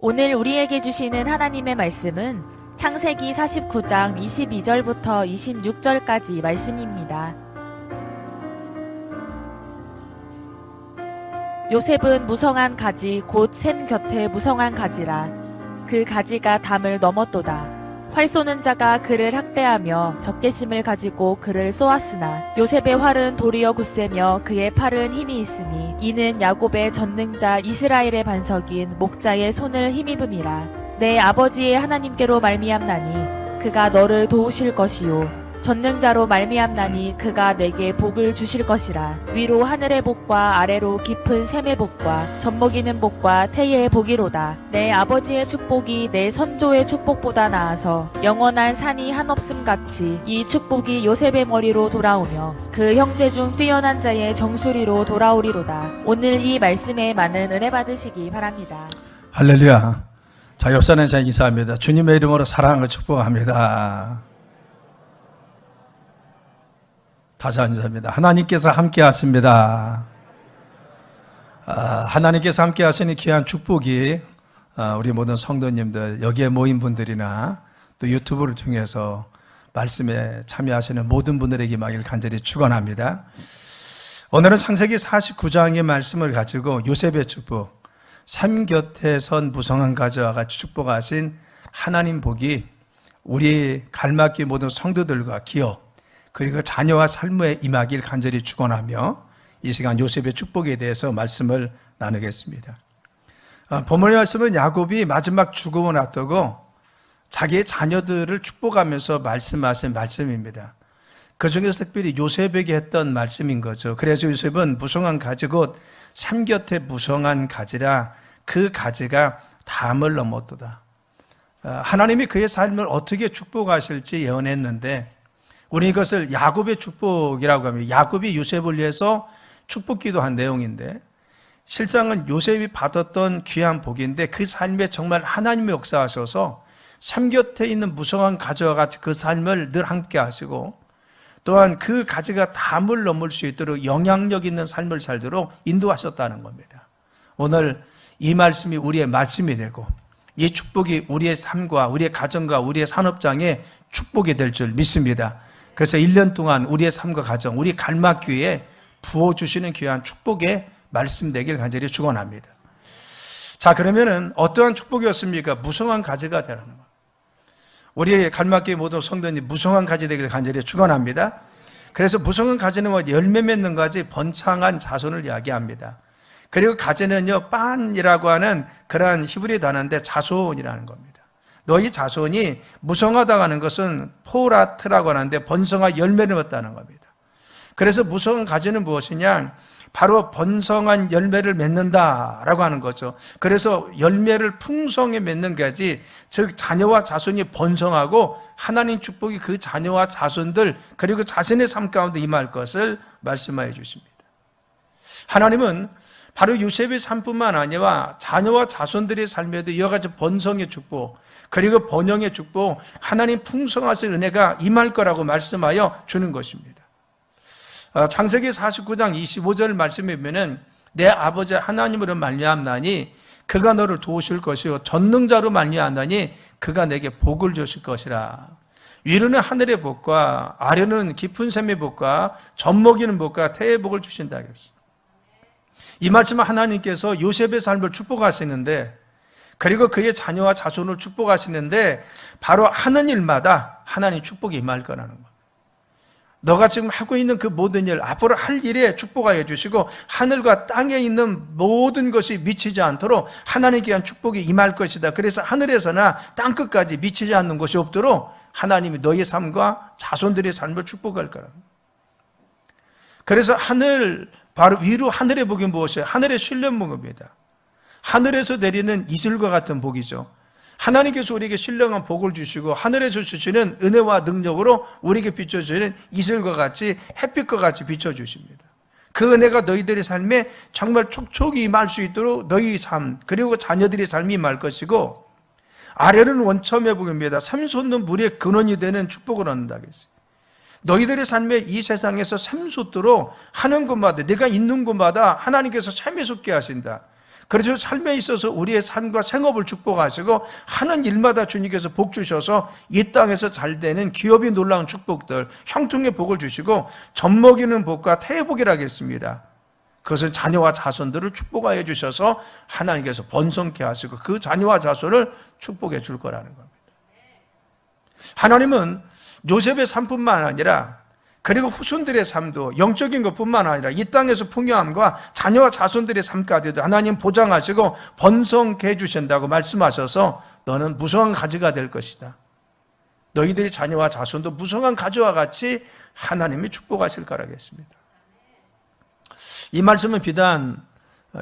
오늘 우리에게 주시는 하나님의 말씀은 창세기 49장 22절부터 26절까지 말씀입니다. 요셉은 무성한 가지 곧 샘 곁에 무성한 가지라. 그 가지가 담을 넘었도다. 활 쏘는 자가 그를 학대하며 적개심을 가지고 그를 쏘았으나 요셉의 활은 도리어 굳세며 그의 팔은 힘이 있으니 이는 야곱의 전능자 이스라엘의 반석인 목자의 손을 힘입음이라. 내 아버지의 하나님께로 말미암나니 그가 너를 도우실 것이요 전능자로 말미암나니 그가 내게 복을 주실 것이라. 위로 하늘의 복과 아래로 깊은 샘의 복과 젖먹이는 복과 태의 복이로다. 내 아버지의 축복이 내 선조의 축복보다 나아서 영원한 산이 한없음 같이 이 축복이 요셉의 머리로 돌아오며 그 형제 중 뛰어난 자의 정수리로 돌아오리로다. 오늘 이 말씀에 많은 은혜 받으시기 바랍니다. 할렐루야. 자, 옆사는 자 인사합니다. 주님의 이름으로 사랑을 축복합니다. 다시 인사합니다. 하나님께서 함께 하십니다. 하나님께서 함께 하시는 귀한 축복이 우리 모든 성도님들, 여기에 모인 분들이나 또 유튜브를 통해서 말씀에 참여하시는 모든 분들에게 임하길 간절히 축원합니다. 오늘은 창세기 49장의 말씀을 가지고 요셉의 축복, 샘 곁에 선 무성한 가지와 같이 축복하신 하나님 복이 우리 갈맞기 모든 성도들과 기업 그리고 자녀와 삶에 임하길 간절히 축원하며 이 시간 요셉의 축복에 대해서 말씀을 나누겠습니다. 본문의 말씀은 야곱이 마지막 죽음을 앞두고 자기의 자녀들을 축복하면서 말씀하신 말씀입니다. 그 중에서 특별히 요셉에게 했던 말씀인 거죠. 그래서 요셉은 무성한 가지 곧 샘 곁에 무성한 가지라. 그 가지가 담을 넘었도다. 하나님이 그의 삶을 어떻게 축복하실지 예언했는데 우리 이것을 야곱의 축복이라고 합니다. 야곱이 요셉을 위해서 축복기도한 내용인데 실상은 요셉이 받았던 귀한 복인데 그 삶에 정말 하나님의 역사하셔서 샘 곁에 있는 무성한 가지와 같이 그 삶을 늘 함께 하시고 또한 그 가지가 담을 넘을 수 있도록 영향력 있는 삶을 살도록 인도하셨다는 겁니다. 오늘 이 말씀이 우리의 말씀이 되고 이 축복이 우리의 삶과 우리의 가정과 우리의 산업장에 축복이 될 줄 믿습니다. 그래서 1년 동안 우리의 삶과 가정, 우리 갈막교회에 부어주시는 귀한 축복의 말씀 되길 간절히 축원합니다. 자, 그러면은 어떠한 축복이었습니까? 무성한 가지가 되라는 것. 우리 갈막교회 모든 성도님 무성한 가지 되길 간절히 축원합니다. 그래서 무성한 가지는 뭐 열매 맺는 가지, 번창한 자손을 이야기합니다. 그리고 가지는요, 빤이라고 하는 그러한 히브리 단어인데 자손이라는 겁니다. 너희 자손이 무성하다고 하는 것은 포라트라고 하는데 번성한 열매를 맺다는 겁니다. 그래서 무성한 가지는 무엇이냐? 바로 번성한 열매를 맺는다라고 하는 거죠. 그래서 열매를 풍성히 맺는 가지, 즉 자녀와 자손이 번성하고 하나님 축복이 그 자녀와 자손들 그리고 자신의 삶 가운데 임할 것을 말씀하여 주십니다. 하나님은 바로 요셉의 삶뿐만 아니라 자녀와 자손들의 삶에도 이와 같이 번성의 축복 그리고 번영의 축복, 하나님 풍성하신 은혜가 임할 거라고 말씀하여 주는 것입니다. 창세기 49장 25절 말씀에 보면 내 아버지 하나님으로 말미암나니 그가 너를 도우실 것이요 전능자로 말미암나니 그가 내게 복을 주실 것이라. 위로는 하늘의 복과 아래는 깊은 샘의 복과 젖먹이는 복과 태의 복을 주신다 그랬어요. 이 말씀은 하나님께서 요셉의 삶을 축복하시는데 그리고 그의 자녀와 자손을 축복하시는데 바로 하는 일마다 하나님 축복이 임할 거라는 겁니다. 너가 지금 하고 있는 그 모든 일, 앞으로 할 일에 축복하여 주시고 하늘과 땅에 있는 모든 것이 미치지 않도록 하나님께 한 축복이 임할 것이다. 그래서 하늘에서나 땅끝까지 미치지 않는 것이 없도록 하나님이 너의 삶과 자손들의 삶을 축복할 거라는 겁니다. 그래서 하늘, 바로 위로 하늘의 복이 무엇이에요? 하늘의 신령복입니다. 하늘에서 내리는 이슬과 같은 복이죠. 하나님께서 우리에게 신령한 복을 주시고 하늘에서 주시는 은혜와 능력으로 우리에게 비춰주시는 이슬과 같이 햇빛과 같이 비춰주십니다. 그 은혜가 너희들의 삶에 정말 촉촉이 임할 수 있도록 너희 삶 그리고 자녀들의 삶이 임할 것이고 아래는 원첨의 복입니다. 샘솟는 물의 근원이 되는 축복을 얻는다 그랬어요. 너희들의 삶에 이 세상에서 샘솟도록 하는 곳마다 내가 있는 곳마다 하나님께서 샘이 솟게 하신다. 그래서 삶에 있어서 우리의 삶과 생업을 축복하시고 하는 일마다 주님께서 복 주셔서 이 땅에서 잘 되는 기업이 놀라운 축복들, 형통의 복을 주시고 젖먹이는 복과 태의 복이라 하겠습니다. 그것은 자녀와 자손들을 축복하여 주셔서 하나님께서 번성케 하시고 그 자녀와 자손을 축복해 줄 거라는 겁니다. 하나님은 요셉의 삶뿐만 아니라 그리고 후손들의 삶도 영적인 것뿐만 아니라 이 땅에서 풍요함과 자녀와 자손들의 삶까지도 하나님 보장하시고 번성케 해주신다고 말씀하셔서 너는 무성한 가지가 될 것이다. 너희들의 자녀와 자손도 무성한 가지와 같이 하나님이 축복하실 거라겠습니다. 이 말씀은 비단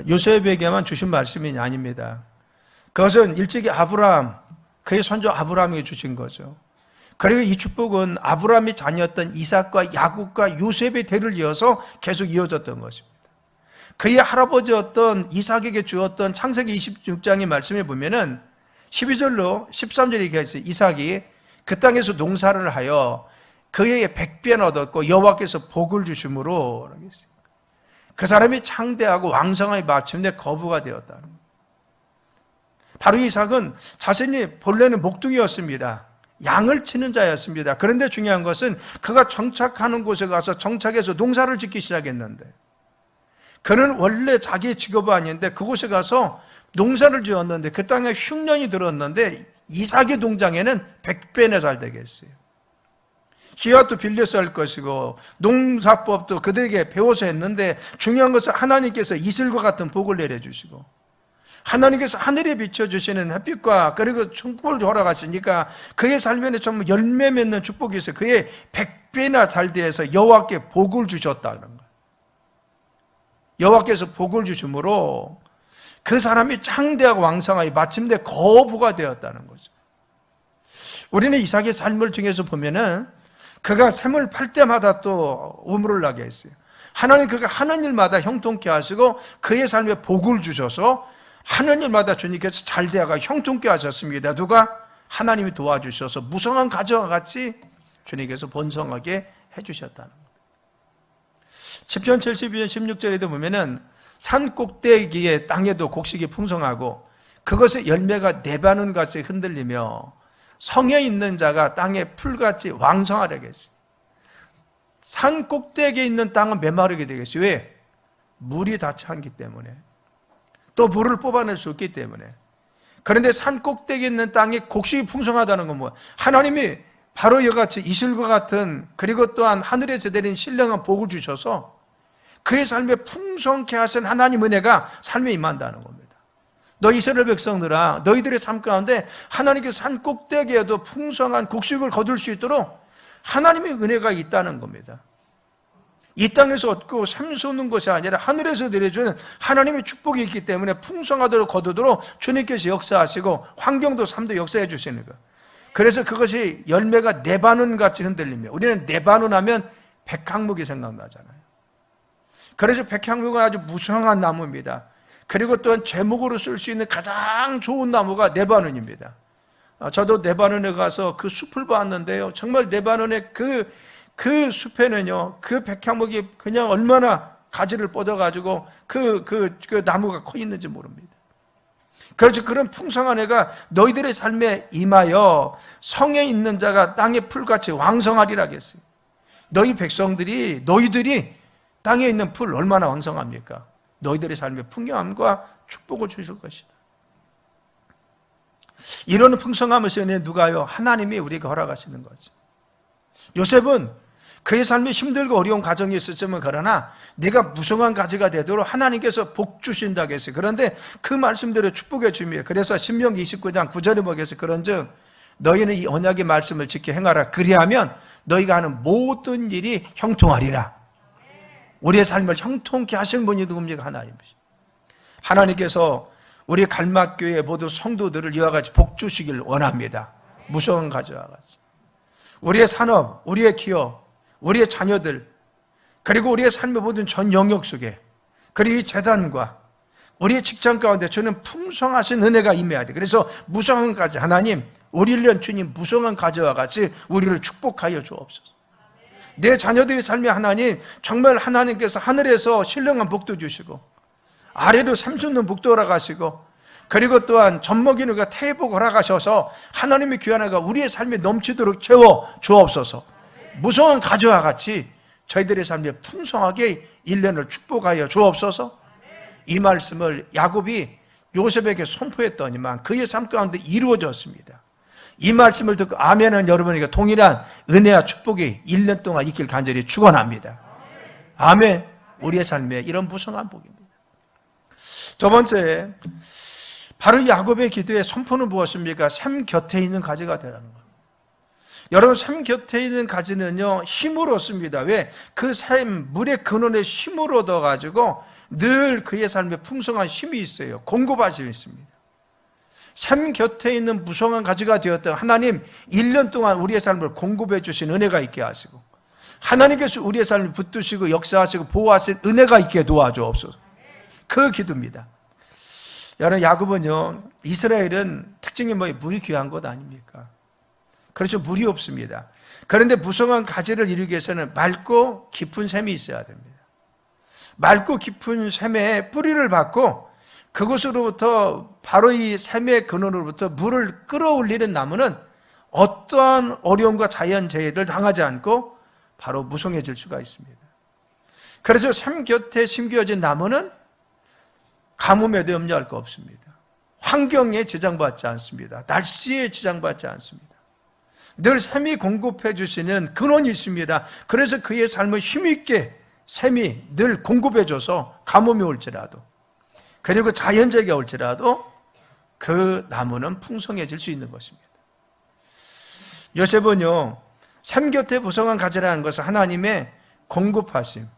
요셉에게만 주신 말씀이 아닙니다. 그것은 일찍이 아브라함, 그의 손주 아브라함에게 주신 거죠. 그리고 이 축복은 아브라함의 자녀였던 이삭과 야곱과 요셉의 대를 이어서 계속 이어졌던 것입니다. 그의 할아버지였던 이삭에게 주었던 창세기 26장의 말씀에 보면은 12절로 13절에 얘기가 있어요. 이삭이 그 땅에서 농사를 하여 그에게 100배나 얻었고 여호와께서 복을 주심으로 그 사람이 창대하고 왕성하게 마침내 거부가 되었다는 거예요. 바로 이삭은 자신이 본래는 목둥이였습니다. 양을 치는 자였습니다. 그런데 중요한 것은 그가 정착하는 곳에 가서 정착해서 농사를 짓기 시작했는데 그는 원래 자기의 직업이 아닌데 그곳에 가서 농사를 지었는데 그 땅에 흉년이 들었는데 이삭의 동장에는 100배나 잘 되겠어요. 씨앗도 빌려서 할 것이고 농사법도 그들에게 배워서 했는데 중요한 것은 하나님께서 이슬과 같은 복을 내려주시고 하나님께서 하늘에 비춰주시는 햇빛과 그리고 축복을 허락하시니까 그의 삶에는 정말 열매 맺는 축복이 있어요. 그의 100배나 잘 되어서 여호와께 복을 주셨다는 거예요. 여호와께서 복을 주심으로 그 사람이 창대하고 왕성하게 마침내 거부가 되었다는 거죠. 우리는 이삭의 삶을 통해서 보면은 그가 샘을 팔 때마다 또 우물을 나게 했어요. 하나님 그가 하는 일마다 형통케 하시고 그의 삶에 복을 주셔서 하는 일마다 주님께서 잘 되어가 형통케 하셨습니다. 누가? 하나님이 도와주셔서 무성한 가지와 같이 주님께서 번성하게 해주셨다는 겁니다. 시편 72편 16절에도 보면은 산 꼭대기의 땅에도 곡식이 풍성하고 그것의 열매가 네 바늘같이 흔들리며 성에 있는 자가 땅에 풀같이 왕성하려고 했어요. 산 꼭대기에 있는 땅은 메마르게 되겠어요. 왜? 물이 다 차기 때문에 또 물을 뽑아낼 수 없기 때문에. 그런데 산 꼭대기에 있는 땅에 곡식이 풍성하다는 건 뭐야? 하나님이 바로 이같이 이슬과 같은 그리고 또한 하늘에서 내린 신령한 복을 주셔서 그의 삶에 풍성케 하신 하나님 은혜가 삶에 임한다는 겁니다. 너 이스라엘 백성들아 너희들의 삶 가운데 하나님께서 산 꼭대기에도 풍성한 곡식을 거둘 수 있도록 하나님의 은혜가 있다는 겁니다. 이 땅에서 얻고 샘솟는 것이 아니라 하늘에서 내려주는 하나님의 축복이 있기 때문에 풍성하도록 거두도록 주님께서 역사하시고 환경도 삶도 역사해 주시는 거예요. 그래서 그것이 열매가 네 바늘같이 흔들리며 우리는 네 바늘 하면 백향목이 생각나잖아요. 그래서 백향목은 아주 무성한 나무입니다. 그리고 또한 제목으로 쓸 수 있는 가장 좋은 나무가 네바논입니다. 저도 네바논에 가서 그 숲을 봤는데요. 정말 네바논의 그 숲에는요, 그 백향목이 그냥 얼마나 가지를 뻗어가지고 그 나무가 커 있는지 모릅니다. 그래서 그런 풍성한 애가 너희들의 삶에 임하여 성에 있는 자가 땅의 풀같이 왕성하리라 했어요. 너희들이 땅에 있는 풀 얼마나 왕성합니까? 너희들의 삶에 풍요함과 축복을 주실 것이다. 이런 풍성함을 쓰는 누가요? 하나님이 우리에게 허락하시는 거죠. 요셉은 그의 삶이 힘들고 어려운 과정이 있었지만 그러나 내가 무성한 가지가 되도록 하나님께서 복 주신다고 했어요. 그런데 그 말씀대로 축복해 주며 그래서 신명기 29장 9절에 보겠어요. 그런즉 너희는 이 언약의 말씀을 지켜 행하라. 그리하면 너희가 하는 모든 일이 형통하리라. 우리의 삶을 형통케 하신 분이 누굽니까? 하나님이시죠. 하나님께서 우리 갈막교회 모든 성도들을 이와 같이 복 주시길 원합니다. 무성한 가지와 같이. 우리의 산업, 우리의 기업, 우리의 자녀들, 그리고 우리의 삶의 모든 전 영역 속에, 그리고 이 재단과 우리의 직장 가운데 주는 풍성하신 은혜가 임해야 돼. 그래서 무성한 가지, 하나님, 우리를 위한 주님 무성한 가지와 같이 우리를 축복하여 주옵소서. 내 자녀들의 삶에 하나님, 정말 하나님께서 하늘에서 신령한 복도 주시고 아래로 삼순는 북도라 가시고, 그리고 또한 젖먹이는 태복 허락하셔서 하나님의 귀한 아가 우리의 삶에 넘치도록 채워 주옵소서. 무성한 가지와 같이 저희들의 삶에 풍성하게 1년을 축복하여 주옵소서. 이 말씀을 야곱이 요셉에게 선포했더니만 그의 삶 가운데 이루어졌습니다. 이 말씀을 듣고 아멘은 여러분에게 동일한 은혜와 축복이 1년 동안 있길 간절히 축원합니다. 아멘. 우리의 삶에 이런 무성한 복입니다. 두 번째, 바로 야곱의 기도의 선포는 무엇입니까? 샘 곁에 있는 가지가 되라는 겁니다. 여러분, 샘 곁에 있는 가지는요, 힘을 얻습니다. 왜? 그 샘, 물의 근원에 힘을 얻어가지고 늘 그의 삶에 풍성한 힘이 있어요. 공급하심이 있습니다. 샘 곁에 있는 무성한 가지가 되었던 하나님, 1년 동안 우리의 삶을 공급해 주신 은혜가 있게 하시고, 하나님께서 우리의 삶을 붙드시고 역사하시고 보호하신 은혜가 있게 도와주옵소서. 그 기도입니다. 여러분, 야곱은요, 이스라엘은 특징이 물이 귀한 것 아닙니까? 그렇죠. 물이 없습니다. 그런데 무성한 가지를 이루기 위해서는 맑고 깊은 샘이 있어야 됩니다. 맑고 깊은 샘에 뿌리를 받고 그곳으로부터, 바로 이 샘의 근원으로부터 물을 끌어올리는 나무는 어떠한 어려움과 자연재해를 당하지 않고 바로 무성해질 수가 있습니다. 그래서 샘 곁에 심겨진 나무는 가뭄에도 염려할 거 없습니다. 환경에 지장받지 않습니다. 날씨에 지장받지 않습니다. 늘 샘이 공급해 주시는 근원이 있습니다. 그래서 그의 삶을 힘있게 샘이 늘 공급해 줘서 가뭄이 올지라도, 그리고 자연재해가 올지라도 그 나무는 풍성해질 수 있는 것입니다. 요셉은요, 샘 곁에 무성한 가지라는 것은 하나님의 공급하심,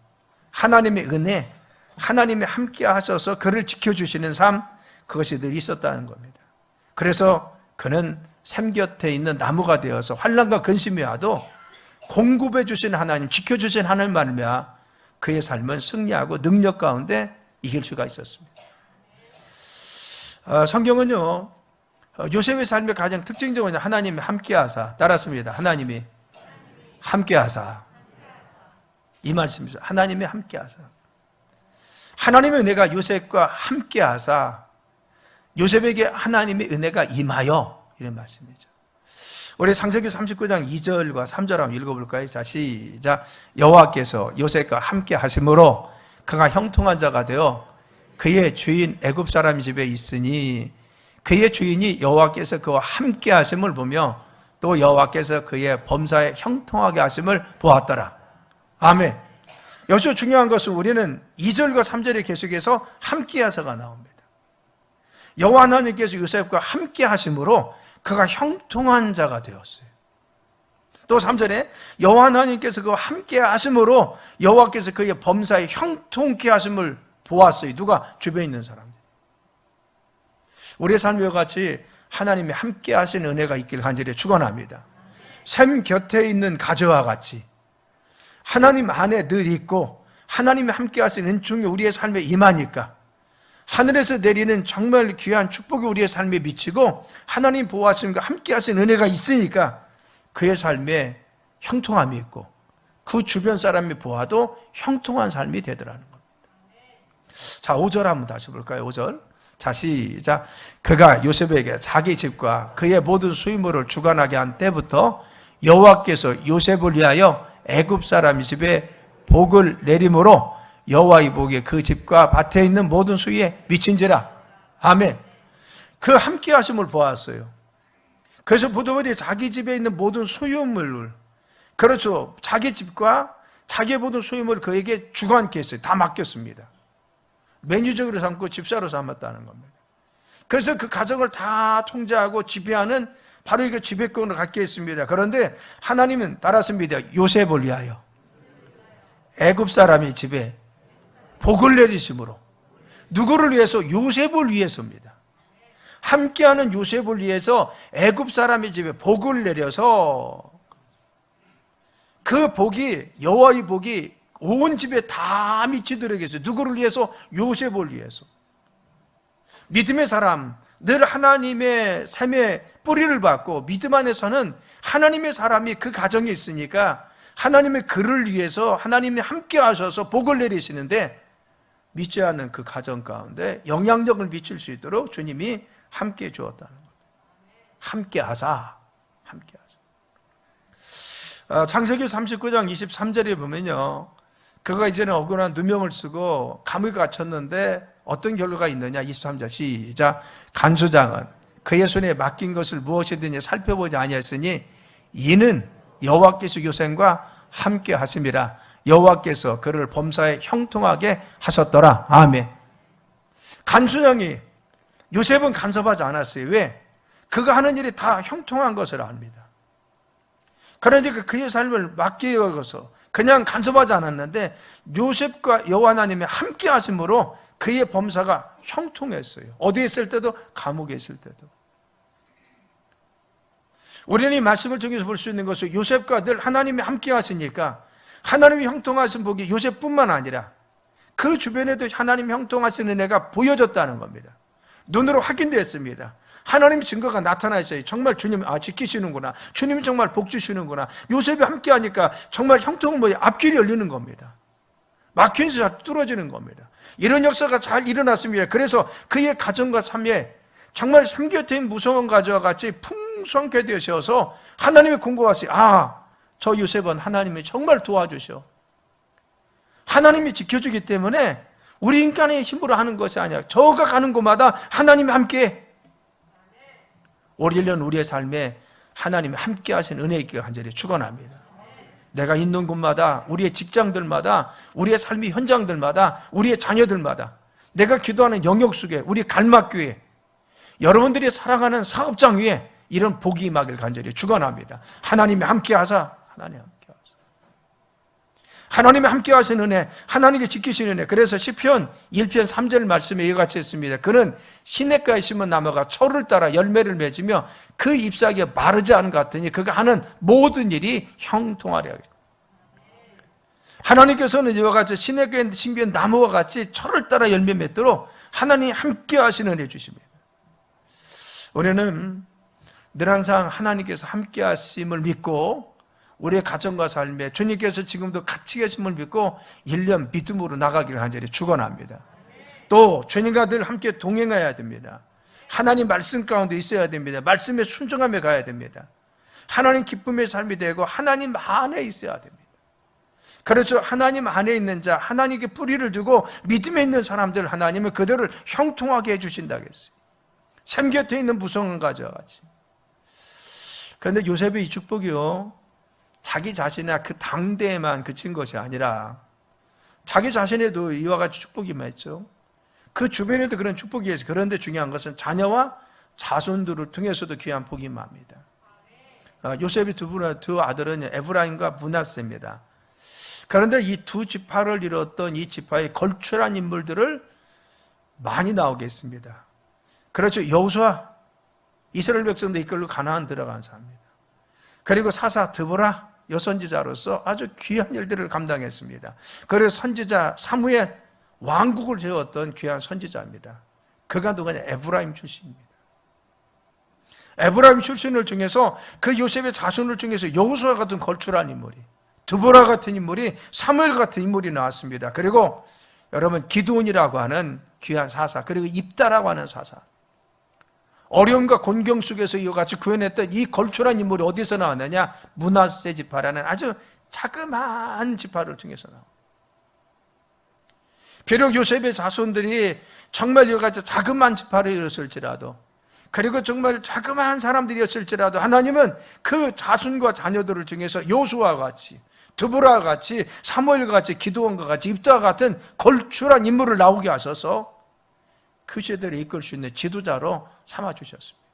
하나님의 은혜, 하나님이 함께 하셔서 그를 지켜주시는 삶, 그것이 늘 있었다는 겁니다. 그래서 그는 샘 곁에 있는 나무가 되어서 환난과 근심이 와도 공급해 주신 하나님, 지켜주신 하나님 말미암아 그의 삶은 승리하고 능력 가운데 이길 수가 있었습니다. 성경은요, 요셉의 삶의 가장 특징적인 하나님이 함께하사, 따랐습니다. 하나님이 함께하사, 이 말씀이죠. 하나님이 함께하사. 하나님의 은혜가 요셉과 함께하사 요셉에게 하나님의 은혜가 임하여, 이런 말씀이죠. 우리 창세기 39장 2절과 3절 한번 읽어볼까요? 자, 시작. 여호와께서 요셉과 함께 하심으로 그가 형통한 자가 되어 그의 주인 애굽 사람 집에 있으니, 그의 주인이 여호와께서 그와 함께 하심을 보며 또 여호와께서 그의 범사에 형통하게 하심을 보았더라. 아멘. 여기서 중요한 것은 우리는 2절과 3절에 계속해서 함께 하사가 나옵니다. 여호와 하나님께서 요셉과 함께 하심으로 그가 형통한 자가 되었어요. 또 3절에 여호와 하나님께서 그와 함께 하심으로 여호와께서 그의 범사에 형통케 하심을 보았어요. 누가? 주변에 있는 사람들. 우리의 삶과 같이 하나님이 함께 하시는 은혜가 있길 간절히 축원합니다. 샘 곁에 있는 가지와 같이 하나님 안에 늘 있고 하나님이 함께 하시는 은총이 우리의 삶에 임하니까 하늘에서 내리는 정말 귀한 축복이 우리의 삶에 미치고 하나님 보호하심과 함께 하시는 은혜가 있으니까 그의 삶에 형통함이 있고 그 주변 사람이 보아도 형통한 삶이 되더라는 겁니다. 자, 5절 한번 다시 볼까요? 5절. 자, 시작. 그가 요셉에게 자기 집과 그의 모든 수입물을 주관하게 한 때부터 여호와께서 요셉을 위하여 애굽 사람 집에 복을 내림으로 여호와의 복이 그 집과 밭에 있는 모든 수에 미친지라. 아멘. 그 함께 하심을 보았어요. 그래서 보더니 자기 집에 있는 모든 소유물을, 그렇죠, 자기 집과 자기의 모든 소유물을 그에게 주관케 했어요. 다 맡겼습니다. 매니저로 삼고 집사로 삼았다는 겁니다. 그래서 그 가정을 다 통제하고 지배하는 바로 이게 지배권을 갖게 했습니다. 그런데 하나님은 따랐습니다. 요셉을 위하여 애굽 사람이 집에 복을 내리심으로. 누구를 위해서? 요셉을 위해서입니다. 함께하는 요셉을 위해서 애굽 사람의 집에 복을 내려서 그 복이, 여호와의 복이 온 집에 다 미치도록 했어요. 누구를 위해서? 요셉을 위해서. 믿음의 사람, 늘 하나님의 샘에 뿌리를 받고 믿음 안에서는 하나님의 사람이 그 가정에 있으니까 하나님의 글을 위해서 하나님이 함께 하셔서 복을 내리시는데 믿지 않는 그 가정 가운데 영향력을 미칠 수 있도록 주님이 함께 주었다는 거예요. 함께 하사. 창세기 39장 23절에 보면요, 그가 이제는 억울한 누명을 쓰고 감옥에 갇혔는데 어떤 결과가 있느냐. 23절 시작. 간수장은 그의 손에 맡긴 것을 무엇이든지 살펴보지 아니했으니 이는 여호와께서 요셉과 함께 하심이라. 여호와께서 그를 범사에 형통하게 하셨더라. 아멘. 간수장이 요셉은 간섭하지 않았어요. 왜? 그가 하는 일이 다 형통한 것을 압니다. 그러니까 그의 삶을 맡기어서 그냥 간섭하지 않았는데 요셉과 여호와 하나님이 함께 하심으로 그의 범사가 형통했어요. 어디에 있을 때도, 감옥에 있을 때도. 우리는 이 말씀을 통해서 볼 수 있는 것은 요셉과 늘 하나님이 함께 하시니까 하나님이 형통하신 복이 요셉뿐만 아니라 그 주변에도 하나님이 형통하시는 은혜가 보여졌다는 겁니다. 눈으로 확인됐습니다. 하나님의 증거가 나타나 있어요. 정말 주님 지키시는구나. 주님이 정말 복 주시는구나. 요셉이 함께 하니까 정말 형통은 뭐예요? 앞길이 열리는 겁니다. 막힌 것이 잘 뚫어지는 겁니다. 이런 역사가 잘 일어났습니다. 그래서 그의 가정과 삶에 정말 삼겹살인 무성한 가지와 같이 풍성하게 되셔서 하나님이 공고하세요. 저 요셉은 하나님이 정말 도와주셔. 하나님이 지켜주기 때문에 우리 인간의 힘으로 하는 것이 아니라 저가 가는 곳마다 하나님이 함께. 올 1년 우리의 삶에 하나님이 함께 하신 은혜 있기를 간절히 축원합니다. 내가 있는 곳마다, 우리의 직장들마다, 우리의 삶의 현장들마다, 우리의 자녀들마다, 내가 기도하는 영역 속에, 우리 갈막교회, 여러분들이 사랑하는 사업장 위에 이런 복이 임하길 간절히 축원합니다. 하나님이 함께 하사. 하나님이 함께 하시는 은혜, 하나님이 지키시는 은혜. 그래서 시편 1편 3절 말씀에 이와 같이 했습니다. 그는 시냇가에 심은 나무가 철을 따라 열매를 맺으며 그 잎사귀에 마르지 않은 것 같으니 그가 하는 모든 일이 형통하리라. 하나님께서는 이와 같이 시냇가에 심은 나무와 같이 철을 따라 열매 맺도록 하나님이 함께 하시는 은혜 주십니다. 우리는 늘 항상 하나님께서 함께 하심을 믿고 우리의 가정과 삶에 주님께서 지금도 같이 계심을 믿고 1년 믿음으로 나가기를 간절히 축원합니다. 또 주님과 늘 함께 동행해야 됩니다. 하나님 말씀 가운데 있어야 됩니다. 말씀에 순종하며 가야 됩니다. 하나님 기쁨의 삶이 되고 하나님 안에 있어야 됩니다. 그렇죠. 하나님 안에 있는 자, 하나님께 뿌리를 두고 믿음에 있는 사람들 하나님은 그들을 형통하게 해주신다고 했어요. 샘 곁에 있는 무성한 가지와 같이. 그런데 요셉의 이 축복이요, 자기 자신이나 그 당대에만 그친 것이 아니라 자기 자신에도 이와 같이 축복이 임했죠. 그 주변에도 그런 축복이 있어요. 그런데 중요한 것은 자녀와 자손들을 통해서도 귀한 복이 임합니다. 요셉의 두 아들은 에브라임과 므낫세입니다. 그런데 이 두 지파를 이뤘던 이 지파의 걸출한 인물들을 많이 나오게 했습니다. 그렇죠. 여호수아, 이스라엘 백성들 이끌고 가나안 들어간 사람입니다. 그리고 사사 드보라, 여선지자로서 아주 귀한 일들을 감당했습니다. 그래서 선지자 사무엘, 왕국을 세웠던 귀한 선지자입니다. 그가 누구냐? 에브라임 출신입니다. 에브라임 출신을 통해서 그 요셉의 자손을 통해서 여호수아 같은 걸출한 인물이, 드보라 같은 인물이, 사무엘 같은 인물이 나왔습니다. 그리고 여러분 기드온이라고 하는 귀한 사사, 그리고 입다라고 하는 사사, 어려움과 곤경 속에서 이와 같이 구현했던 이 걸출한 인물이 어디서 나왔느냐? 므낫세 지파라는 아주 자그마한 지파를 통해서 나옵니다. 비록 요셉의 자손들이 정말 이와 같이 자그마한 지파를 이뤘을지라도, 그리고 정말 자그마한 사람들이었을지라도 하나님은 그 자손과 자녀들을 통해서 여호수아와 같이, 드보라와 같이, 사무엘과 같이, 기드온과 같이, 입다와 같은 걸출한 인물을 나오게 하셔서 그 세대를 이끌 수 있는 지도자로 삼아주셨습니다.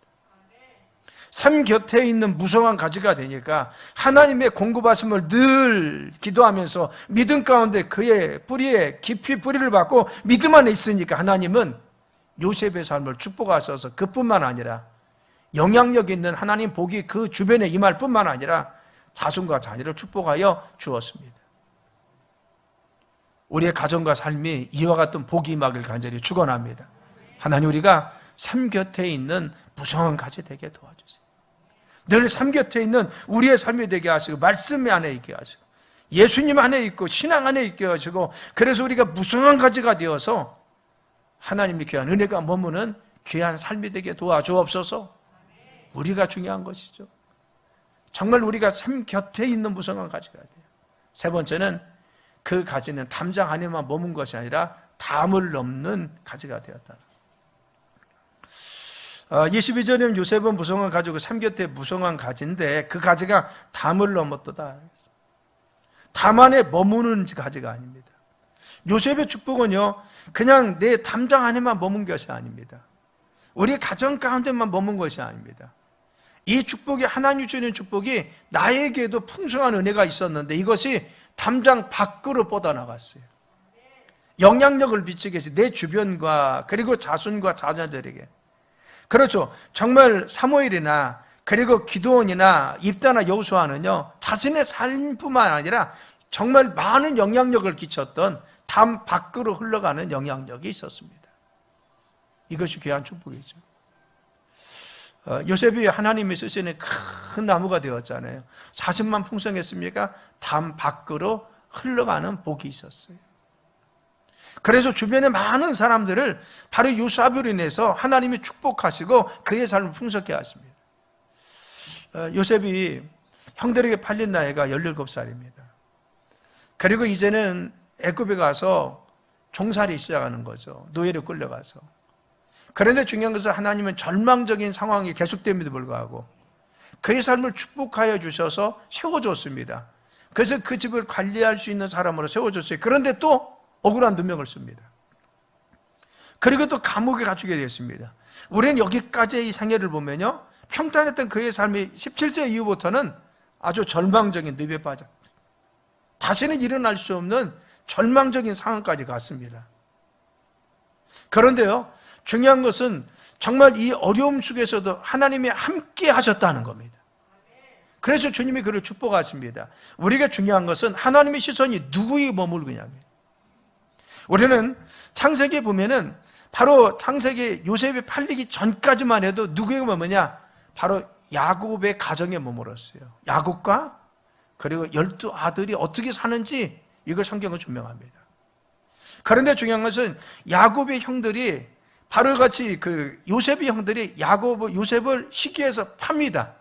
삶 곁에 있는 무성한 가지가 되니까 하나님의 공급하심을 늘 기도하면서 믿음 가운데 그의 뿌리에 깊이 뿌리를 받고 믿음 안에 있으니까 하나님은 요셉의 삶을 축복하셔서 그뿐만 아니라 영향력 있는 하나님 복이 그 주변에 임할 뿐만 아니라 자손과 자녀를 축복하여 주었습니다. 우리의 가정과 삶이 이와 같은 복이 임하길 간절히 축원합니다. 하나님, 우리가 삶 곁에 있는 무성한 가지 되게 도와주세요. 늘 삶 곁에 있는 우리의 삶이 되게 하시고 말씀 안에 있게 하시고 예수님 안에 있고 신앙 안에 있게 하시고, 그래서 우리가 무성한 가지가 되어서 하나님이 귀한 은혜가 머무는 귀한 삶이 되게 도와주옵소서. 우리가 중요한 것이죠. 정말 우리가 삶 곁에 있는 무성한 가지가 돼요. 세 번째는 그 가지는 담장 안에만 머문 것이 아니라 담을 넘는 가지가 되었다. 22절에는 요셉은 무성한 가지고 삶 곁에 무성한 가지인데 그 가지가 담을 넘었도다. 담 안에 머무는 가지가 아닙니다. 요셉의 축복은요, 그냥 내 담장 안에만 머문 것이 아닙니다. 우리 가정 가운데만 머문 것이 아닙니다. 이 축복이, 하나님이 주는 축복이 나에게도 풍성한 은혜가 있었는데 이것이 담장 밖으로 뻗어나갔어요. 영향력을 미치게 해서 내 주변과 그리고 자손과 자녀들에게. 그렇죠. 정말 사무엘이나 그리고 기드온이나 입다나 여호수아는요, 자신의 삶뿐만 아니라 정말 많은 영향력을 끼쳤던 담 밖으로 흘러가는 영향력이 있었습니다. 이것이 귀한 축복이죠. 요셉이 하나님이 쓰시는 큰 나무가 되었잖아요. 자신만 풍성했습니까? 담 밖으로 흘러가는 복이 있었어요. 그래서 주변에 많은 사람들을 바로 요셉으로 인해서 하나님이 축복하시고 그의 삶을 풍성케 하십니다. 요셉이 형들에게 팔린 나이가 17살입니다. 그리고 이제는 애굽에 가서 종살이 시작하는 거죠. 노예로 끌려가서. 그런데 중요한 것은 하나님은 절망적인 상황이 계속됨에도 불구하고 그의 삶을 축복하여 주셔서 세워줬습니다. 그래서 그 집을 관리할 수 있는 사람으로 세워줬어요. 그런데 또 억울한 누명을 씁니다. 그리고 또 감옥에 갇히게 되었습니다. 우리는 여기까지의 이 생애를 보면요, 평탄했던 그의 삶이 17세 이후부터는 아주 절망적인 늪에 빠져 다시는 일어날 수 없는 절망적인 상황까지 갔습니다. 그런데요, 중요한 것은 정말 이 어려움 속에서도 하나님이 함께 하셨다는 겁니다. 그래서 주님이 그를 축복하십니다. 우리가 중요한 것은 하나님의 시선이 누구에 머물느냐고요. 우리는 창세기에 보면은 바로 창세기 요셉이 팔리기 전까지만 해도 누구에게 머무냐? 바로 야곱의 가정에 머물었어요. 야곱과 그리고 12아들이 어떻게 사는지 이걸 성경은 조명합니다. 그런데 중요한 것은 야곱의 형들이 바로 같이 그 요셉의 형들이 요셉을 시기해서 팝니다.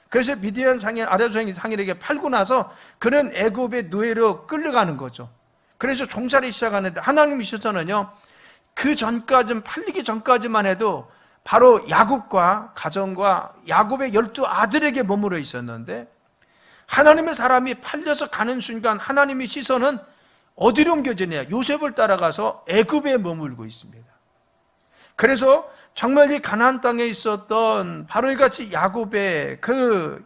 그래서 미디안 상인, 아랍 상인에게 팔고 나서 그는 애굽의 노예로 끌려가는 거죠. 그래서 종살이 시작하는데 하나님의 시선은요, 그 전까지는, 팔리기 전까지만 해도 바로 야곱과 가정과 야곱의 12아들에게 머물러 있었는데 하나님의 사람이 팔려서 가는 순간 하나님의 시선은 어디로 옮겨지냐? 요셉을 따라가서 애굽에 머물고 있습니다. 그래서 정말 이 가나안 땅에 있었던 바로 이같이 야곱의 그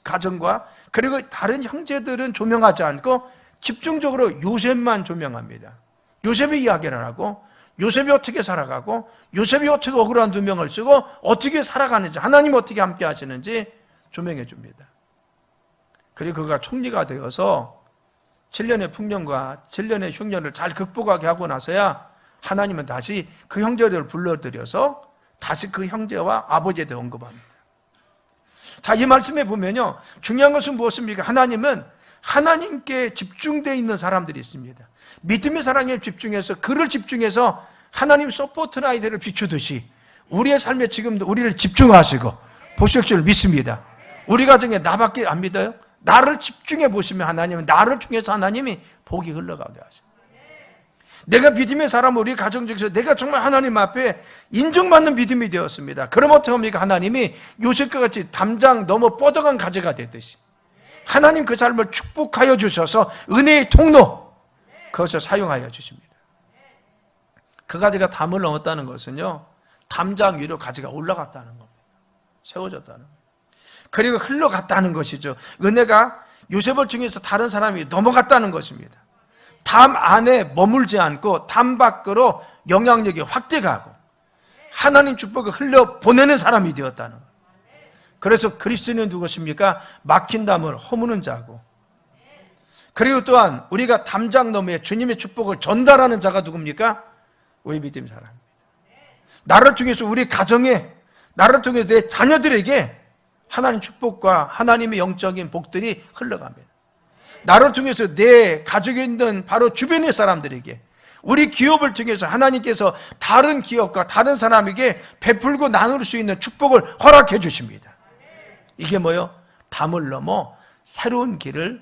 가정과 그리고 다른 형제들은 조명하지 않고 집중적으로 요셉만 조명합니다. 요셉의 이야기를 하고 요셉이 어떻게 살아가고 요셉이 어떻게 억울한 누명을 쓰고 어떻게 살아가는지 하나님 어떻게 함께 하시는지 조명해 줍니다. 그리고 그가 총리가 되어서 7년의 풍년과 7년의 흉년을 잘 극복하게 하고 나서야 하나님은 다시 그 형제들을 불러들여서 다시 그 형제와 아버지에 대해 언급합니다. 자, 이 말씀에 보면요, 중요한 것은 무엇입니까? 하나님은 하나님께 집중되어 있는 사람들이 있습니다. 믿음의 사랑에 집중해서 그를 집중해서 하나님 서포트라이트를 비추듯이 우리의 삶에 지금도 우리를 집중하시고 보실 줄 믿습니다. 우리 가정에 나밖에 안 믿어요? 나를 집중해 보시면 하나님은 나를 통해서 하나님이 복이 흘러가게 하십니다. 내가 믿음의 사람, 우리 가정 중에서 내가 정말 하나님 앞에 인정받는 믿음이 되었습니다. 그럼 어떻게 합니까? 하나님이 요셉과 같이 담장 넘어 뻗어간 가지가 되듯이 하나님 그 삶을 축복하여 주셔서 은혜의 통로, 그것을 사용하여 주십니다. 그 가지가 담을 넘었다는 것은요, 담장 위로 가지가 올라갔다는 겁니다. 세워졌다는 겁니다. 그리고 흘러갔다는 것이죠. 은혜가 요셉을 통해서 다른 사람이 넘어갔다는 것입니다. 담 안에 머물지 않고 담 밖으로 영향력이 확대가고 하나님 축복을 흘려보내는 사람이 되었다는 거예요. 그래서 그리스도인은 누구십니까? 막힌 담을 허무는 자고, 그리고 또한 우리가 담장 너머에 주님의 축복을 전달하는 자가 누굽니까? 우리 믿음의 사람입니다. 나를 통해서 우리 가정에, 나를 통해서 내 자녀들에게 하나님 축복과 하나님의 영적인 복들이 흘러갑니다. 나를 통해서 내 가족에 있는 바로 주변의 사람들에게, 우리 기업을 통해서 하나님께서 다른 기업과 다른 사람에게 베풀고 나눌 수 있는 축복을 허락해 주십니다. 이게 뭐요? 담을 넘어 새로운 길을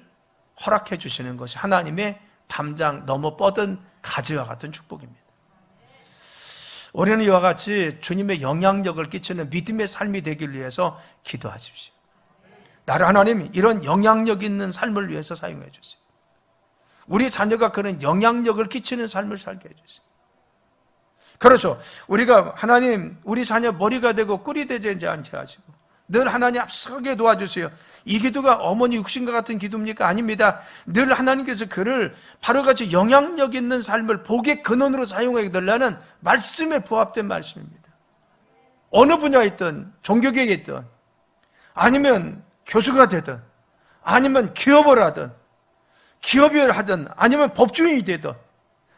허락해 주시는 것이 하나님의 담장 넘어 뻗은 가지와 같은 축복입니다. 올해는 이와 같이 주님의 영향력을 끼치는 믿음의 삶이 되길 위해서 기도하십시오. 나를 하나님 이런 영향력 있는 삶을 위해서 사용해 주세요. 우리 자녀가 그런 영향력을 끼치는 삶을 살게 해주세요. 그렇죠. 우리가 하나님 우리 자녀 머리가 되고 꿀이 되지 않게 하시고 늘 하나님 앞서게 도와주세요. 이 기도가 어머니 육신과 같은 기도입니까? 아닙니다. 늘 하나님께서 그를 바로같이 영향력 있는 삶을 복의 근원으로 사용하게 되려는 말씀에 부합된 말씀입니다. 어느 분야에 있든 종교계에 있든 아니면 교수가 되든 아니면 기업을 하든 기업을 하든 아니면 법조인이 되든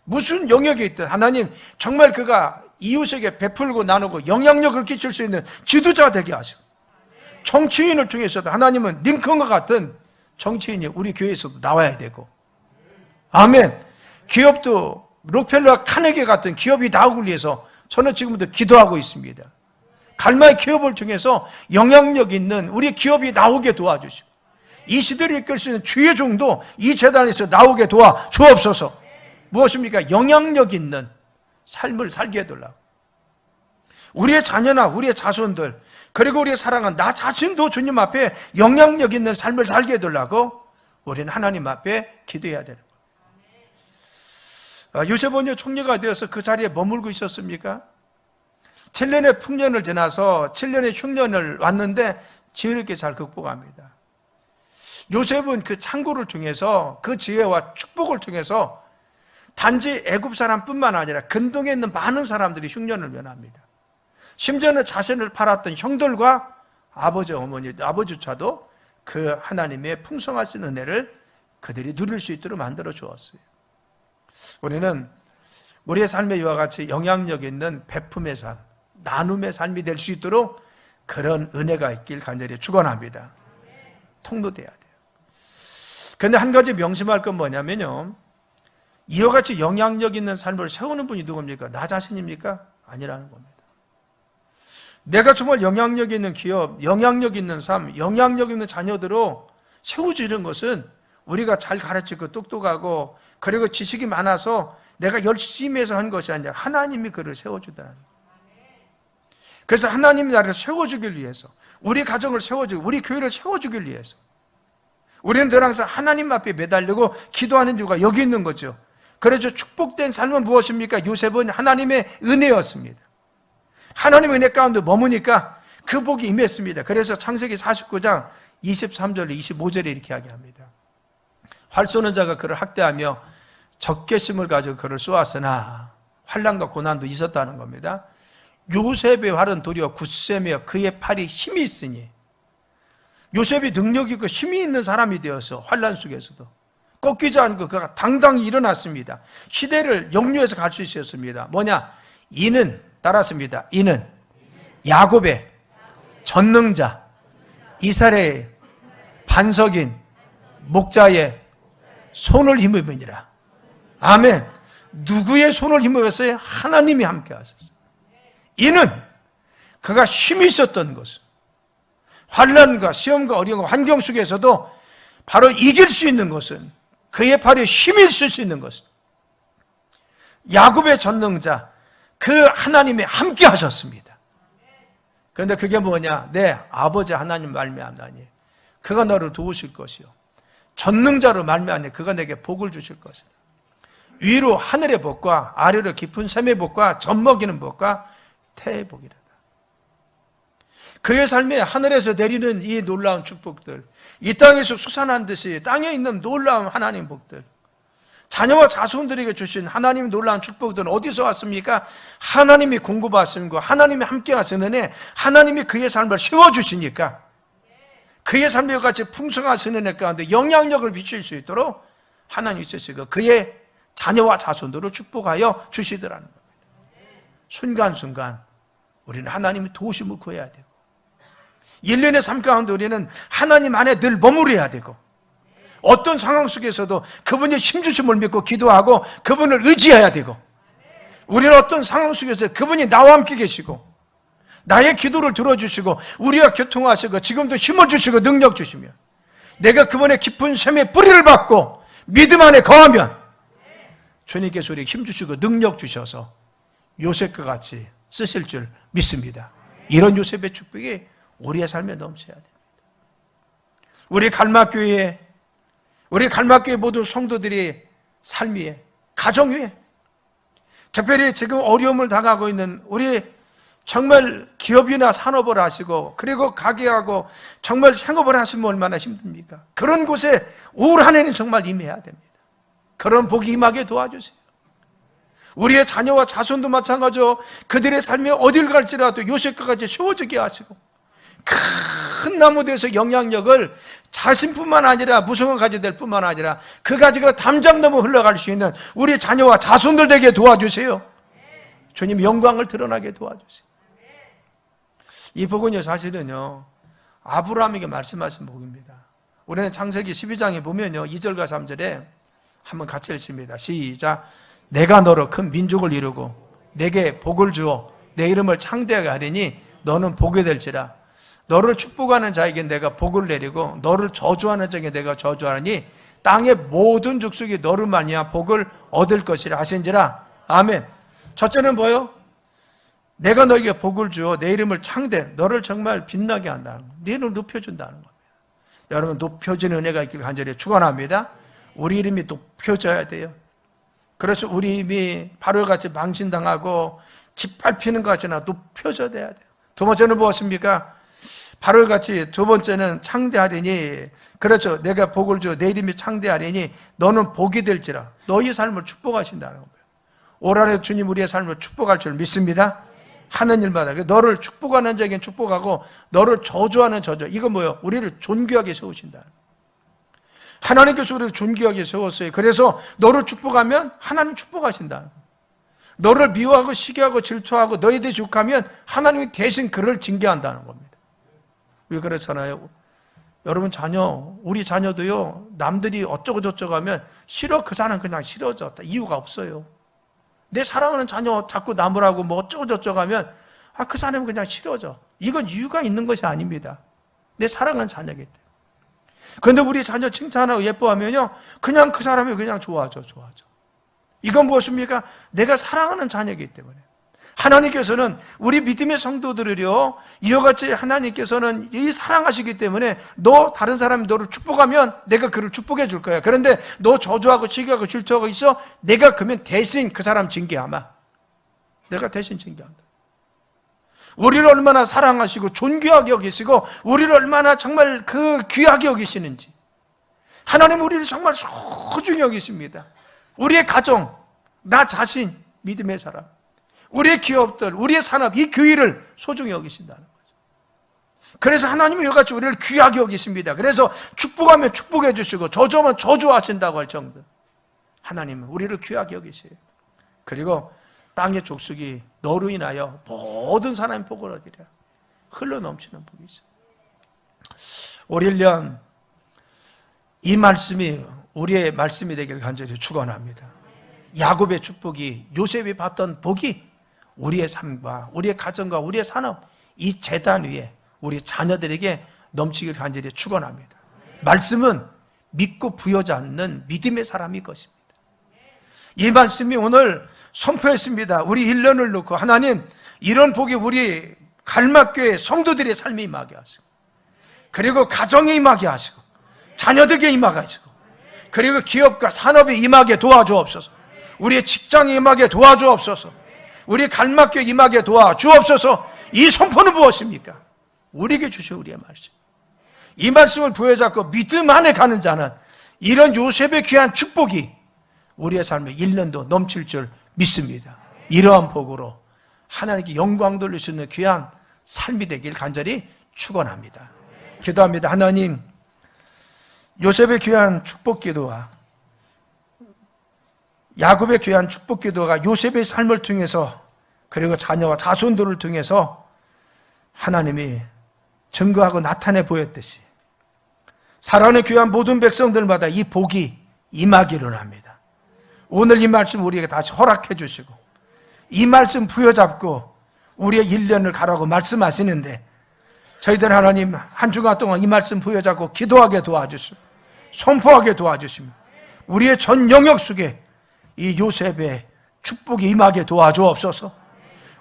무슨 영역에 있든 하나님 정말 그가 이웃에게 베풀고 나누고 영향력을 끼칠 수 있는 지도자가 되게 하시고, 정치인을 통해서도 하나님은 링컨과 같은 정치인이 우리 교회에서도 나와야 되고, 아멘. 기업도 록펠러와 카네기 같은 기업이 나오기 위해서 저는 지금부터 기도하고 있습니다. 갈마의 기업을 통해서 영향력 있는 우리 기업이 나오게 도와주시고 이 시대를 이끌 수 있는 주의 종도 이 재단에서 나오게 도와 주옵소서. 무엇입니까? 영향력 있는 삶을 살게 해달라고. 우리의 자녀나 우리의 자손들 그리고 우리의 사랑하는 나 자신도 주님 앞에 영향력 있는 삶을 살게 해달라고 우리는 하나님 앞에 기도해야 되는 거예요. 요셉은요 총리가 되어서 그 자리에 머물고 있었습니까? 7년의 풍년을 지나서 7년의 흉년을 왔는데 지혜롭게 잘 극복합니다. 요셉은 그 창고를 통해서 그 지혜와 축복을 통해서 단지 애굽 사람뿐만 아니라 근동에 있는 많은 사람들이 흉년을 면합니다. 심지어는 자신을 팔았던 형들과 아버지, 어머니, 아버지조차도 그 하나님의 풍성하신 은혜를 그들이 누릴 수 있도록 만들어 주었어요. 우리는 우리의 삶에 이와 같이 영향력 있는 베품의 삶, 나눔의 삶이 될 수 있도록 그런 은혜가 있길 간절히 축원합니다. 통로돼야 돼요. 그런데 한 가지 명심할 건 뭐냐면요, 이와 같이 영향력 있는 삶을 세우는 분이 누굽니까? 나 자신입니까? 아니라는 겁니다. 내가 정말 영향력 있는 기업, 영향력 있는 삶, 영향력 있는 자녀들로 세워지는 것은 우리가 잘 가르치고 똑똑하고 그리고 지식이 많아서 내가 열심히 해서 한 것이 아니라 하나님이 그를 세워주더라는 거예요. 그래서 하나님이 나를 세워주길 위해서, 우리 가정을 세워주고 우리 교회를 세워주길 위해서 우리는 늘 항상 하나님 앞에 매달리고 기도하는 이유가 여기 있는 거죠. 그래서 축복된 삶은 무엇입니까? 요셉은 하나님의 은혜였습니다. 하나님의 은혜 가운데 머무니까 그 복이 임했습니다. 그래서 창세기 49장 23절 25절에 이렇게 이야기합니다. 활 쏘는 자가 그를 학대하며 적개심을 가지고 그를 쏘았으나 환난과 고난도 있었다는 겁니다. 요셉의 활은 도리어 굳세며 그의 팔이 힘이 있으니, 요셉이 능력 있고 힘이 있는 사람이 되어서 환난 속에서도 꺾이지 않고 그가 당당히 일어났습니다. 시대를 역류해서 갈 수 있었습니다. 뭐냐? 이는 따랐습니다. 이는 야곱의 전능자 이스라엘의 반석인 목자의 손을 힘입으니라. 아멘. 누구의 손을 힘입었어요? 하나님이 함께 하셨어요. 이는 그가 힘이 있었던 것은 환난과 시험과 어려움과 환경 속에서도 바로 이길 수 있는 것은, 그의 팔에 힘이 있을 수 있는 것은 야곱의 전능자 그 하나님이 함께 하셨습니다. 그런데 그게 뭐냐? 내 아버지 하나님 말미암나니 그가 너를 도우실 것이요 전능자로 말미암니 그가 내게 복을 주실 것이다. 위로 하늘의 복과 아래로 깊은 샘의 복과 젖먹이는 복과 태의 복이라다. 그의 삶에 하늘에서 내리는 이 놀라운 축복들, 이 땅에서 솟아난 듯이 땅에 있는 놀라운 하나님 복들, 자녀와 자손들에게 주신 하나님의 놀라운 축복들은 어디서 왔습니까? 하나님이 공급하시고 하나님이 함께 하시는 하나님이 그의 삶을 세워주시니까 그의 삶과 같이 풍성하신 은혜 가운데 영향력을 비칠 수 있도록 하나님이 있으시고 그의 자녀와 자손들을 축복하여 주시더라는 겁니다. 순간순간 우리는 하나님의 도우심을 구해야 되고 1년의 삶 가운데 우리는 하나님 안에 늘 머무르야 되고 어떤 상황 속에서도 그분의 힘주심을 믿고 기도하고 그분을 의지해야 되고, 우리는 어떤 상황 속에서 그분이 나와 함께 계시고 나의 기도를 들어주시고 우리와 교통하시고 지금도 힘을 주시고 능력 주시며 내가 그분의 깊은 샘의 뿌리를 받고 믿음 안에 거하면 주님께서 우리에게 힘 주시고 능력 주셔서 요셉과 같이 쓰실 줄 믿습니다. 이런 요셉의 축복이 우리의 삶에 넘쳐야 됩니다. 우리 갈막교회 모든 성도들이 삶 위에, 가정 위에, 특별히 지금 어려움을 당하고 있는 우리 정말 기업이나 산업을 하시고 그리고 가게하고 정말 생업을 하시면 얼마나 힘듭니까? 그런 곳에 올 한 해는 정말 임해야 됩니다. 그런 복이 임하게 도와주세요. 우리의 자녀와 자손도 마찬가지로 그들의 삶이 어딜 갈지라도 요셉과 같이 세워지게 하시고 큰 나무에서 영향력을 자신뿐만 아니라 무성한 가지 될 뿐만 아니라 그 가지가 담장 넘어 흘러갈 수 있는 우리 자녀와 자손들 되게 도와주세요. 주님 영광을 드러나게 도와주세요. 이 복은요 사실은요 아브라함에게 말씀하신 복입니다. 우리는 창세기 12장에 보면요 2절과 3절에 한번 같이 읽습니다. 시작. 내가 너로 큰 민족을 이루고 내게 복을 주어 내 이름을 창대하게 하리니 너는 복이 될지라. 너를 축복하는 자에게 내가 복을 내리고 너를 저주하는 자에게 내가 저주하니 땅의 모든 족속이 너를 말미암아 복을 얻을 것이라 하신지라. 아멘. 첫째는 뭐요? 내가 너에게 복을 주어 내 이름을 창대, 너를 정말 빛나게 한다는 거예요. 네 이름을 높여준다는 겁니다. 여러분 높여지는 은혜가 있길 간절히 축원합니다. 우리 이름이 높여져야 돼요. 그래서 우리 이름이 바로같이 망신당하고 짓밟히는 것 같지나 높여져야 돼요. 두 번째는 무엇입니까? 바로같이 두 번째는 창대하리니, 그렇죠. 내가 복을 주어 내 이름이 창대하리니 너는 복이 될지라. 너희 삶을 축복하신다는 거예요. 올 한해 주님 우리의 삶을 축복할 줄 믿습니다. 하는 일마다 너를 축복하는 자에겐 축복하고 너를 저주하는 저주. 이건 뭐예요? 우리를 존귀하게 세우신다. 하나님께서 우리를 존귀하게 세웠어요. 그래서 너를 축복하면 하나님 축복하신다. 너를 미워하고 시기하고 질투하고 너에 대해 욕하면 하나님이 대신 그를 징계한다는 겁니다. 왜 그렇잖아요. 여러분 우리 자녀도요 남들이 어쩌고 저쩌고 하면 싫어, 그 사람 그냥 싫어졌다. 이유가 없어요. 내 사랑하는 자녀 자꾸 나무라고 뭐 어쩌고 저쩌고 하면 그 사람은 그냥 싫어져. 이건 이유가 있는 것이 아닙니다. 내 사랑하는 자녀이기 때문에. 그런데 우리 자녀 칭찬하고 예뻐하면요 그냥 그 사람이 그냥 좋아져. 이건 무엇입니까? 내가 사랑하는 자녀이기 때문에. 하나님께서는 우리 믿음의 성도들을요 이와 같이 하나님께서는 이 사랑하시기 때문에 너 다른 사람이 너를 축복하면 내가 그를 축복해 줄 거야. 그런데 너 저주하고 시기하고 질투하고 있어, 내가 그러면 대신 그 사람 징계하마. 내가 대신 징계한다. 우리를 얼마나 사랑하시고 존귀하게 여기시고 우리를 얼마나 정말 그 귀하게 여기시는지. 하나님은 우리를 정말 소중히 여기십니다. 우리의 가정, 나 자신, 믿음의 사람, 우리의 기업들, 우리의 산업, 이 교회를 소중히 여기신다는 거죠. 그래서 하나님이 이같이 우리를 귀하게 여기십니다. 그래서 축복하면 축복해 주시고 저주하면 저주하신다고 할 정도. 하나님은 우리를 귀하게 여기세요. 그리고 땅의 족속이 너로 인하여 모든 사람이 복을 얻으리라. 흘러넘치는 복이 있어요. 올 1년 이 말씀이 우리의 말씀이 되길 간절히 축원합니다. 야곱의 축복이, 요셉이 받던 복이 우리의 삶과 우리의 가정과 우리의 산업, 이 재단 위에 우리 자녀들에게 넘치길 간절히 축원합니다. 말씀은 믿고 부여지 않는 믿음의 사람이 것입니다. 이 말씀이 오늘 선포했습니다. 우리 1년을 놓고 하나님 이런 복이 우리 갈막교회 성도들의 삶에 임하게 하시고, 그리고 가정에 임하게 하시고, 자녀들에게 임하게 하시고, 그리고 기업과 산업에 임하게 도와주옵소서. 우리의 직장에 임하게 도와주옵소서. 우리 갈막교회 임하게 도와주옵소서. 이 선포는 무엇입니까? 우리에게 주신 우리의 말씀. 이 말씀을 부여잡고 믿음 안에 가는 자는 이런 요셉의 귀한 축복이 우리의 삶에 1년도 넘칠 줄 믿습니다. 이러한 복으로 하나님께 영광 돌릴 수 있는 귀한 삶이 되길 간절히 축원합니다. 기도합니다. 하나님, 요셉의 귀한 축복 기도와 야곱의 귀한 축복 기도가 요셉의 삶을 통해서 그리고 자녀와 자손들을 통해서 하나님이 증거하고 나타내 보였듯이 살아가는 귀한 모든 백성들마다 이 복이 임하기를 합니다. 오늘 이 말씀 우리에게 다시 허락해 주시고 이 말씀 부여잡고 우리의 1년을 가라고 말씀하시는데 저희들 하나님 한 주간 동안 이 말씀 부여잡고 기도하게 도와주시고 선포하게 도와주시며 우리의 전 영역 속에 이 요셉의 축복이 임하게 도와주옵소서.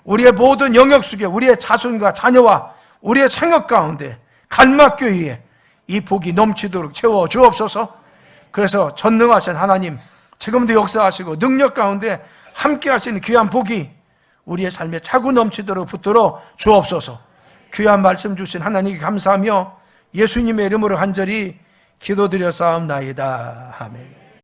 우리의 모든 영역 속에 우리의 자손과 자녀와 우리의 생각 가운데 갈막교회에 이 복이 넘치도록 채워주옵소서. 그래서 전능하신 하나님 지금도 역사하시고 능력 가운데 함께 하시는 귀한 복이 우리의 삶에 차고 넘치도록 붙들어 주옵소서. 귀한 말씀 주신 하나님께 감사하며 예수님의 이름으로 간절히 기도드려 싸움나이다. 아멘.